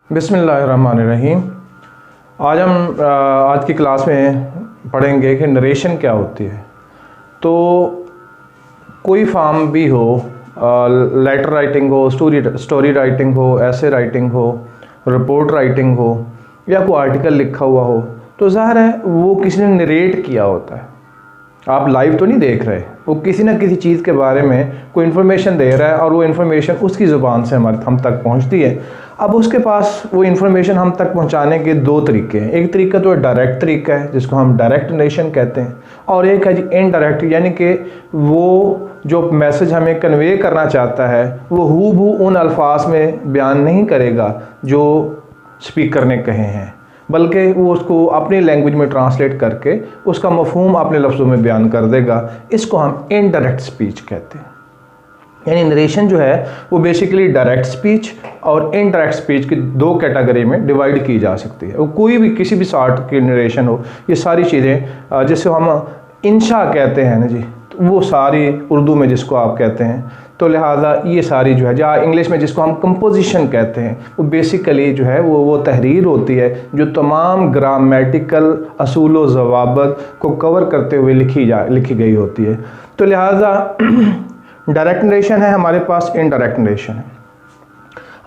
बिस्मिल्लाहिर्रहमानिर्रहीम। आज की क्लास में पढ़ेंगे कि नरेशन क्या होती है। तो कोई फॉर्म भी हो, लेटर राइटिंग हो, स्टोरी राइटिंग हो, ऐसे राइटिंग हो, रिपोर्ट राइटिंग हो या कोई आर्टिकल लिखा हुआ हो, तो ज़ाहिर है वो किसी ने नरेट किया होता है। आप लाइव तो नहीं देख रहे, वो किसी न किसी चीज़ के बारे में कोई इन्फॉर्मेशन दे रहा है और वो इन्फॉर्मेशन उसकी ज़ुबान से हम तक पहुंचती है। अब उसके पास वो इन्फॉर्मेशन हम तक पहुंचाने के दो तरीके हैं। एक तरीका तो डायरेक्ट तरीका है जिसको हम डायरेक्ट नरेशन कहते हैं, और एक है जी इनडायरेक्ट, यानी कि वो जो मैसेज हमें कन्वे करना चाहता है वो हूबहू उन अल्फाज में बयान नहीं करेगा जो स्पीकर ने कहे हैं, बल्कि वो उसको अपनी लैंग्वेज में ट्रांसलेट करके उसका मफहूम अपने लफ्ज़ों में बयान कर देगा। इसको हम इनडायरेक्ट स्पीच कहते हैं। यानी नरेशन जो है वो बेसिकली डायरेक्ट स्पीच और इनडायरेक्ट स्पीच की दो कैटेगरी में डिवाइड की जा सकती है। वो कोई भी किसी भी सॉर्ट की नरेशन हो, ये सारी चीज़ें जिसे हम इंशा कहते हैं ना जी, तो वो सारी उर्दू में जिसको आप कहते हैं, तो लिहाजा ये सारी जो है, जहाँ इंग्लिश में जिसको हम कंपोजिशन कहते हैं, वो बेसिकली जो है वो तहरीर होती है जो तमाम ग्रामेटिकल असूल व ज़वाबित को कवर करते हुए लिखी गई होती है। तो लिहाजा डायरेक्ट नरेशन है हमारे पास, इनडायरेक्ट नरेशन है।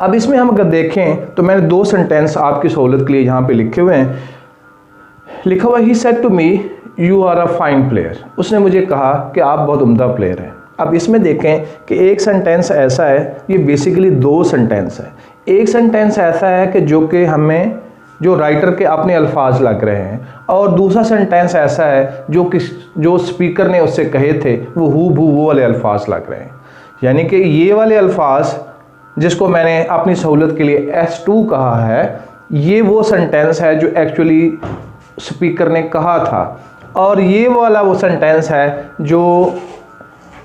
अब इसमें हम अगर देखें तो मैंने दो सेंटेंस आपकी सहूलत के लिए यहाँ पे लिखे हुए हैं। लिखा हुआ he said to me you are a fine player. उसने मुझे कहा कि आप बहुत उम्दा प्लेयर हैं। अब इसमें देखें कि एक सेंटेंस ऐसा है, ये बेसिकली दो सेंटेंस है। एक सेंटेंस ऐसा है कि जो राइटर के अपने अल्फाज लग रहे हैं, और दूसरा सेंटेंस ऐसा है जो स्पीकर ने उससे कहे थे वो हूबहू वो वाले अल्फाज लग रहे हैं। यानी कि ये वाले अल्फाज जिसको मैंने अपनी सहूलत के लिए S2 कहा है, ये वो सेंटेंस है जो एक्चुअली स्पीकर ने कहा था, और ये वाला वो सेंटेंस है जो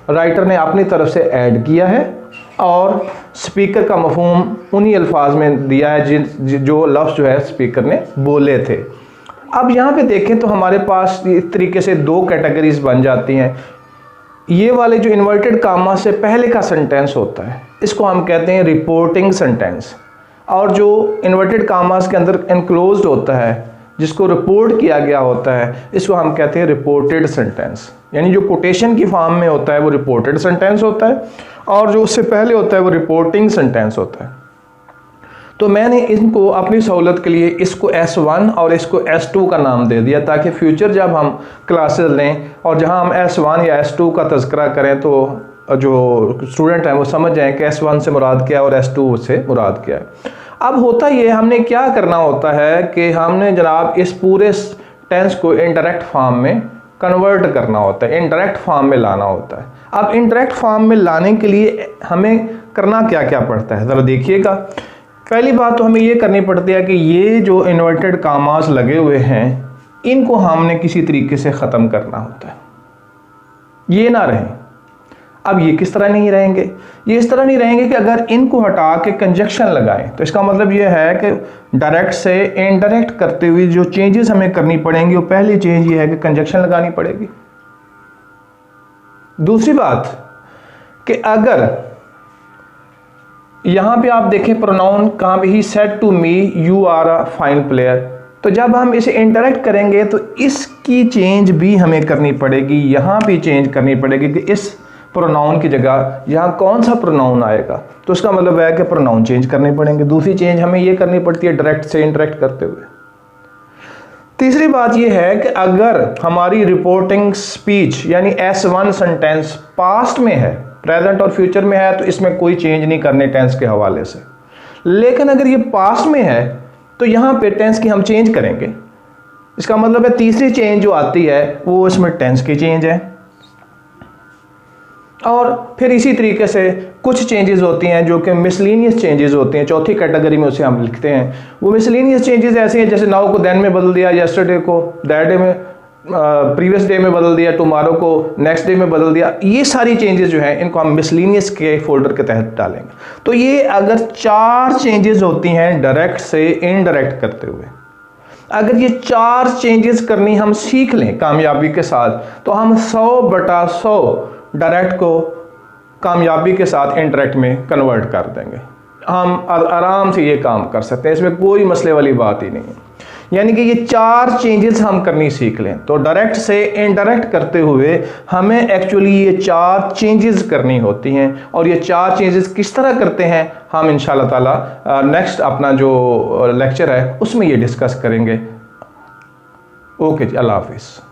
राइटर ने अपनी तरफ से ऐड किया है और स्पीकर का मफहूम उन्हीं अल्फाज में दिया है जो लफ्ज़ जो है स्पीकर ने बोले थे। अब यहाँ पे देखें तो हमारे पास इस तरीके से दो कैटेगरीज बन जाती हैं। ये वाले जो इन्वर्टेड कामा से पहले का सेंटेंस होता है, इसको हम कहते हैं रिपोर्टिंग सेंटेंस, और जो इन्वर्टेड कामास के अंदर एनक्लोज्ड होता है जिसको रिपोर्ट किया गया होता है, इसको हम कहते हैं रिपोर्टेड सेंटेंस। यानी जो कोटेशन की फॉर्म में होता है वो रिपोर्टेड सेंटेंस होता है, और जो उससे पहले होता है वो रिपोर्टिंग सेंटेंस होता है। तो मैंने इनको अपनी सहूलत के लिए इसको S1 और इसको S2 का नाम दे दिया, ताकि फ्यूचर जब हम क्लासेस लें और जहां हम S1 या S2 का तज़किरा करें तो जो स्टूडेंट हैं वो समझ जाएं कि S1 से मुराद क्या है और S2 से मुराद क्या है। अब होता ये, हमने क्या करना होता है कि हमने जनाब इस पूरे टेंस को इनडायरेक्ट फॉर्म में कन्वर्ट करना होता है, इनडायरेक्ट फॉर्म में लाना होता है। अब इनडायरेक्ट फॉर्म में लाने के लिए हमें करना क्या क्या पड़ता है, ज़रा देखिएगा। पहली बात तो हमें ये करनी पड़ती है कि ये जो इन्वर्टेड कामास लगे हुए हैं इनको हमने किसी तरीके से ख़त्म करना होता है, ये ना रहें। अब ये किस तरह नहीं रहेंगे? ये इस तरह नहीं रहेंगे कि अगर इनको हटा के कंजक्शन लगाएं, तो इसका मतलब ये है कि डायरेक्ट से इनडायरेक्ट करते हुए जो चेंजेस हमें करनी पड़ेंगी, वो पहली चेंज ये है कि कंजक्शन लगानी पड़ेगी। दूसरी बात कि अगर यहां पे आप देखें प्रोनाउन कहां पे, he said to me you are a fine player, तो जब हम इसे इंटरेक्ट करेंगे तो इसकी चेंज भी हमें करनी पड़ेगी, यहां भी चेंज करनी पड़ेगी कि इस प्रोनाउन की जगह यहाँ कौन सा प्रोनाउन आएगा। तो इसका मतलब है कि प्रोनाउन चेंज करने पड़ेंगे। दूसरी चेंज हमें ये करनी पड़ती है डायरेक्ट से इंटरेक्ट करते हुए। तीसरी बात ये है कि अगर हमारी रिपोर्टिंग स्पीच यानी S1 सेंटेंस पास्ट में है, प्रेजेंट और फ्यूचर में है, तो इसमें कोई चेंज नहीं करने टेंस के हवाले से। लेकिन अगर ये पास्ट में है तो यहाँ पे टेंस की हम चेंज करेंगे। इसका मतलब है तीसरी चेंज जो आती है वो इसमें टेंस की चेंज है। और फिर इसी तरीके से कुछ चेंजेस होती हैं जो कि मिसलेनियस चेंजेस होती हैं, चौथी कैटेगरी में उसे हम लिखते हैं। वो मिसलेनियस चेंजेस ऐसे हैं जैसे नाउ को देन में बदल दिया, यस्टरडे को दैट डे में, प्रीवियस डे में बदल दिया, टुमारो को नेक्स्ट डे में बदल दिया। ये सारी चेंजेस जो हैं इनको हम मिसलेनियस के फोल्डर के तहत डालेंगे। तो ये अगर चार चेंजेस होती हैं डायरेक्ट से इनडायरेक्ट करते हुए, अगर ये चार चेंजेस करनी हम सीख लें कामयाबी के साथ, तो हम 100/100 डायरेक्ट को कामयाबी के साथ इनडायरेक्ट में कन्वर्ट कर देंगे। हम आराम से ये काम कर सकते हैं, इसमें कोई मसले वाली बात ही नहीं है। यानी कि ये 4 चेंजेस हम करनी सीख लें, तो डायरेक्ट से इनडायरेक्ट करते हुए हमें एक्चुअली ये 4 चेंजेस करनी होती हैं। और ये 4 चेंजेस किस तरह करते हैं हम इंशाल्लाह ताला नेक्स्ट अपना जो लेक्चर है उसमें ये डिस्कस करेंगे। ओके जी, अल्लाह हाफिज़।